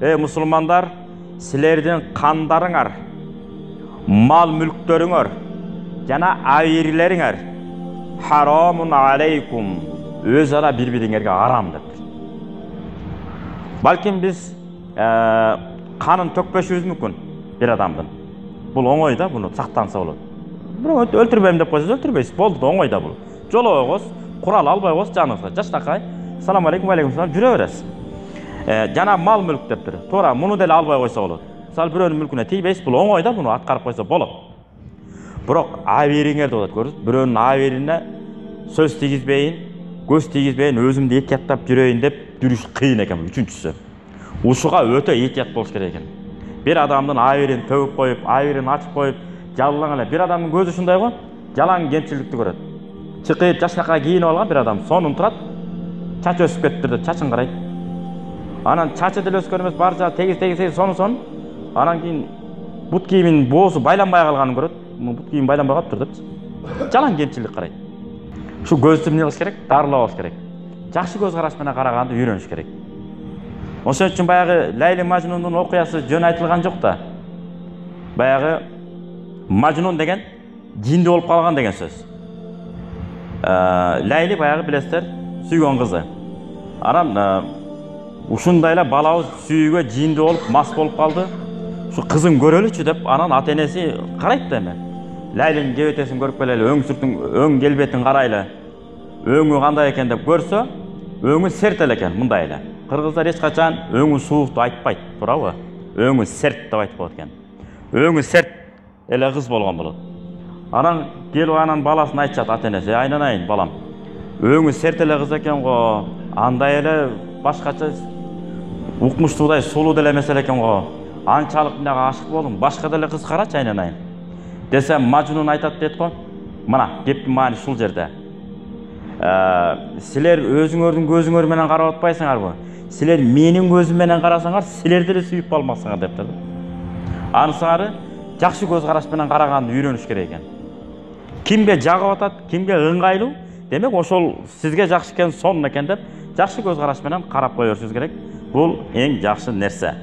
мұсылмандар, сілердің қандарыңар, мал мүліктеріңер, жана айырлеріңер, харамун алейкум, өз ара бір-біріңерге арам деп. Балким біз қанын төкпешіміз мүмкін бір адамдың. Бұл оңой да, бұны сақтанса болады. Бір өлтірбеймін деп қойсыз, өлтірбейсіз, болды да, оңой да бұл. Жолы ойғыз, құрал албай қойсыз, жаныңызға, жаштақай, салам алейкум, алейкум салам, жүре бересіз. Жана мал мүлік деп тұр. Тора, мұны дәл албай қойса болады. Мысалы, біреудің мүлкіне тейбейсіз, бұл оңой да, бұны атқарып қойса болады. Бірақ айверіңер де болады, көріңіз. Біреудің айверіне сөз тигізбейін, көз тигізбейін, өзімді еттияттап жүрейін деп жүріш қиын екен, үшіншісі. Ушыға өте еттият болуш керек екен. Bir adamın ayırın tövüp koyup, ayırın açıp koyup, жалалаңа. Bir adamın gözü şunday ғой, жалаң кемшілікті көреді. Çıkıp жашнаққа кийинип алған bir adam, сонун турат, чач өсүп кетти деп, чачын карайт. Анан чачы деле өскөн эмес, бар жағы тегиз сонун. Анан кийин бут кийимин боосу байланбай калганын көрөт. Бут кийим байланбай калыптыр деп. Жалаң кемчилик карайт. Şu көздү эмне кылыш керек? Дарылап алыш керек. Жакшы көз караш менен караганды үйрөнүш керек. Ошон үчүн баягы Лейли Мажнундун окуясы жөн айтылган жок да. Баягы Мажнун деген жинди болуп калган деген сөз. Лейли баягы билесиздер, сүйгөн кызы. Анан ушундайла балабыз сүйүүгө жинди болуп, мас болуп калды. Şu кызын көрөлүчү деп, анан ата-энеси карайт да эме. Лейлинин кебетесин көрүп келели, өң сүртүн, өң келбетин карайлы. Өңү кандай экен деп көрсө, өңү серт экен, мындай эле. Кыргыздар эч качан өңү суукту айтпайт, туурабы? Өңү серт деп айтып коет экен. Өңү серт эле кыз болгон болот. Анан келип анан баласын айтышат ата-энеси, айнанайын балам. Өңү серт эле кыз экен го, андай эле башкача укмуштуудай сулуу деле эмес экен го. Анчалык мынага ашык болдум, башка деле кыз карачы айнанайын. Десем Мажнун айтат дейт го. Мына кептин маани ушул жерде. Силер өзүңөрдүн көзүңөр менен карап атпайсыңарбы? Силер менин көзүм менен карасаңар, силер деле сүйүп калмаксыңар дептир. Анысыңары жакшы көз караш менен караганды үйрөнүш керек экен. Кимге жагып атат, кимге ыңгайлуу, демек ошол сизге жакшы экен, сонун экен деп жакшы көз караш менен карап коюшуңуз керек. Бул эң жакшы нерсе.